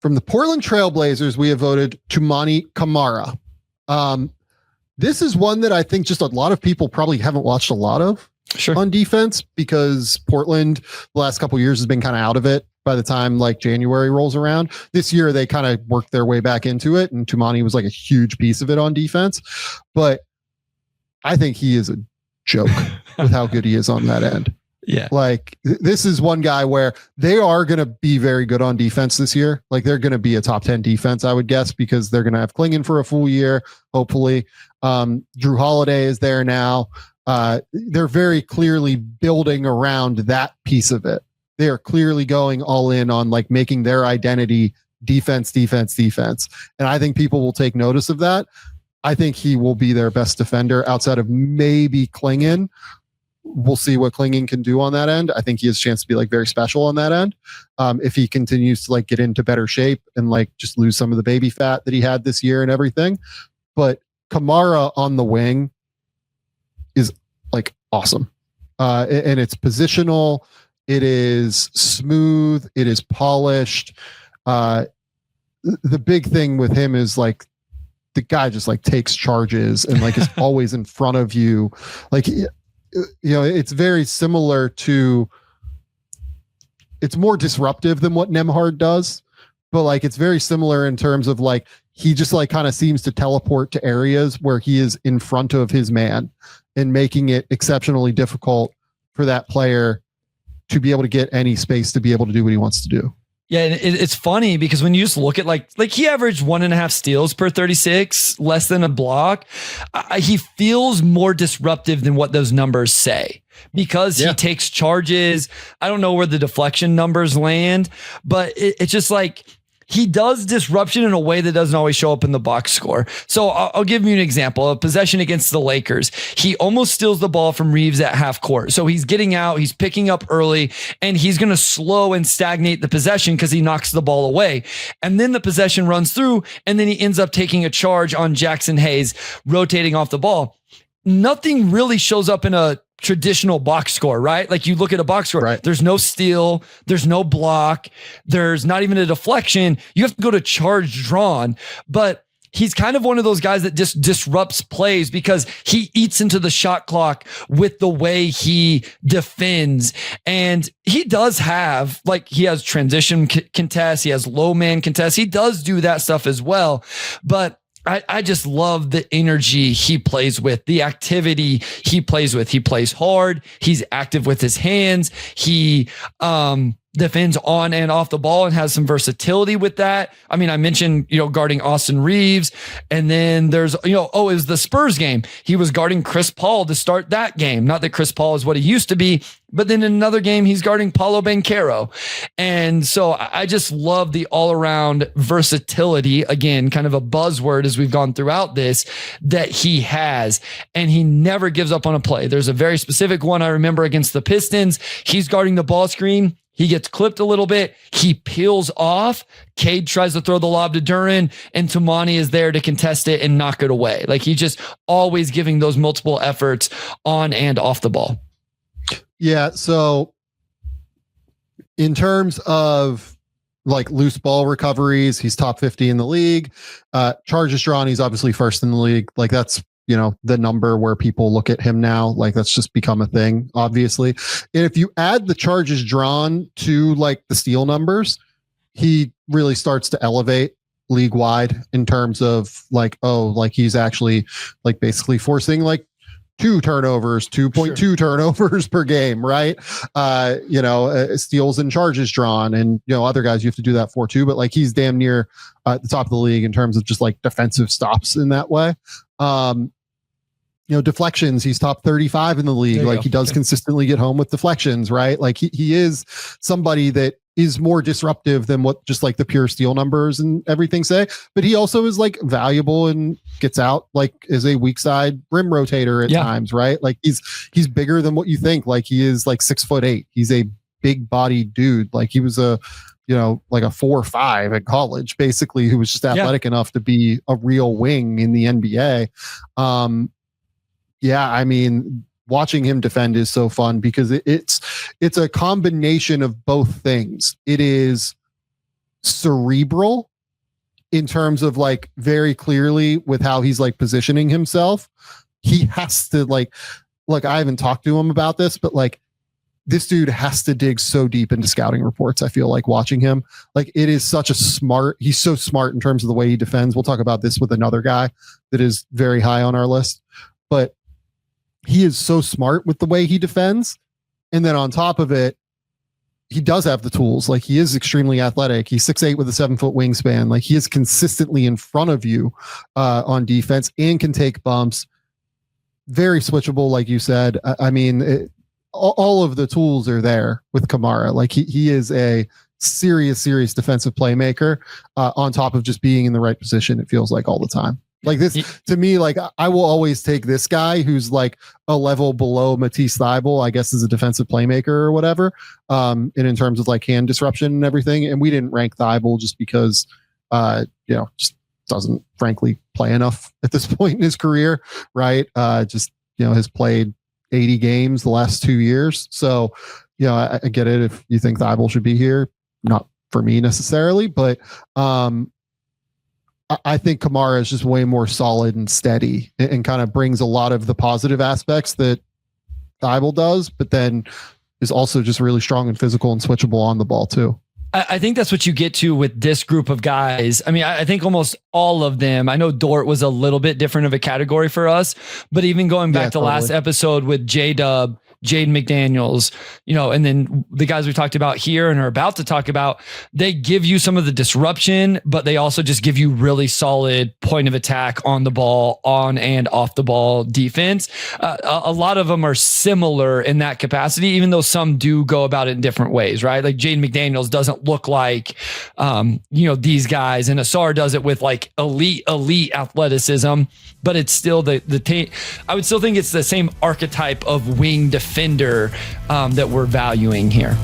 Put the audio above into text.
From the Portland Trailblazers, we have voted Toumani Camara. This is one that I think just a lot of people probably haven't watched a lot of on defense, because Portland the last couple of years has been kind of out of it by the time like January rolls around. This year, they kind of worked their way back into it, and Toumani was like a huge piece of it on defense. But I think he is a joke with how good he is on that end. Yeah. Like this is one guy where they are going to be very good on defense this year. Like they're going to be a top 10 defense, I would guess, because they're going to have Klingon for a full year. Hopefully, Drew Holiday is there now. They're very clearly building around that piece of it. They are clearly going all in on like making their identity defense. And I think people will take notice of that. I think he will be their best defender outside of maybe Klingon. We'll see what Klingon can do on that end. I think he has a chance to be like very special on that end. If he continues to like get into better shape and like just lose some of the baby fat that he had this year and everything. But Camara on the wing is like awesome. And it's positional. It is smooth. It is polished. The big thing with him is like the guy just like takes charges and like is always in front of you. Like, you know, it's very similar to, it's more disruptive than what Nembhard does, but like it's very similar in terms of like he just like kind of seems to teleport to areas where he is in front of his man and making it exceptionally difficult for that player to be able to get any space to be able to do what he wants to do. Yeah, and it's funny because when you just look at like he averaged 1.5 steals per 36, less than a block. He feels more disruptive than what those numbers say because he takes charges. I don't know where the deflection numbers land, but it's just like he does disruption in a way that doesn't always show up in the box score. So I'll give you an example. A possession against the Lakers. He almost steals the ball from Reeves at half court. So he's getting out, he's picking up early, and he's going to slow and stagnate the possession because he knocks the ball away. And then the possession runs through, and then he ends up taking a charge on Jackson Hayes, rotating off the ball. Nothing really shows up in a traditional box score, right? Like you look at a box score, there's no steal, there's no block, there's not even a deflection. You have to go to charge drawn, but he's kind of one of those guys that just disrupts plays because he eats into the shot clock with the way he defends. And he does have, like, he has transition contests, he has low man contests. He does do that stuff as well, but I just love the energy he plays with, the activity he plays with. He plays hard. He's active with his hands. He defends on and off the ball and has some versatility with that. I mean, I mentioned, guarding Austin Reeves, and then there's, it was the Spurs game. He was guarding Chris Paul to start that game. Not that Chris Paul is what he used to be, but then in another game, he's guarding Paolo Banchero. And so I just love the all around versatility, again, kind of a buzzword as we've gone throughout this, that he has, and he never gives up on a play. There's a very specific one I remember against the Pistons. He's guarding the ball screen. He gets clipped a little bit. He peels off. Cade tries to throw the lob to Duren, and Toumani is there to contest it and knock it away. Like, he's just always giving those multiple efforts on and off the ball. Yeah. So in terms of like loose ball recoveries, he's top 50 in the league. Charges drawn, he's obviously first in the league. Like, that's, the number where people look at him now. Like, that's just become a thing, obviously. And if you add the charges drawn to like the steal numbers, he really starts to elevate league wide in terms of like, he's actually like basically forcing like 2.2 turnovers per game, right? Steals and charges drawn, and other guys you have to do that for too, but like he's damn near the top of the league in terms of just like defensive stops in that way. Deflections, he's top 35 in the league. Like, he does consistently get home with deflections, right? Like he is somebody that is more disruptive than what just like the pure steal numbers and everything say, but he also is like valuable and gets out like as a weak side rim rotator at times, right? Like he's bigger than what you think. Like, he is like 6'8". He's a big body dude. Like, he was like a 4'5" at college, basically, who was just athletic enough to be a real wing in the NBA. I mean, watching him defend is so fun because it's a combination of both things. It is cerebral in terms of like very clearly with how he's like positioning himself. He has to like, look, I haven't talked to him about this, but like this dude has to dig so deep into scouting reports. I feel like watching him, like it is such a smart, he's so smart in terms of the way he defends. We'll talk about this with another guy that is very high on our list, but he is so smart with the way he defends. And then on top of it, he does have the tools. Like he is extremely athletic. He's 6'8" with a 7-foot wingspan. Like he is consistently in front of you on defense and can take bumps. Very switchable, like you said. I mean, all of the tools are there with Camara. Like he is a serious defensive playmaker on top of just being in the right position. It feels like all the time. Like this to me, like I will always take this guy who's like a level below Matisse Thybulle, I guess, as a defensive playmaker or whatever. And in terms of like hand disruption and everything. And we didn't rank Thybulle just because, just doesn't frankly play enough at this point in his career. Right. Has played 80 games the last 2 years. So, I get it. If you think Thybulle should be here, not for me necessarily, but, I think Camara is just way more solid and steady and kind of brings a lot of the positive aspects that Thybulle does, but then is also just really strong and physical and switchable on the ball too. I think that's what you get to with this group of guys. I mean, I think almost all of them, I know Dort was a little bit different of a category for us, but even going back to last episode with J-Dub, Jaden McDaniels, and then the guys we talked about here and are about to talk about, they give you some of the disruption, but they also just give you really solid point of attack on the ball, on and off the ball defense. A lot of them are similar in that capacity, even though some do go about it in different ways, right? Like Jaden McDaniels doesn't look like, these guys, and Asar does it with like elite athleticism, but it's still I would still think it's the same archetype of wing defender that we're valuing here.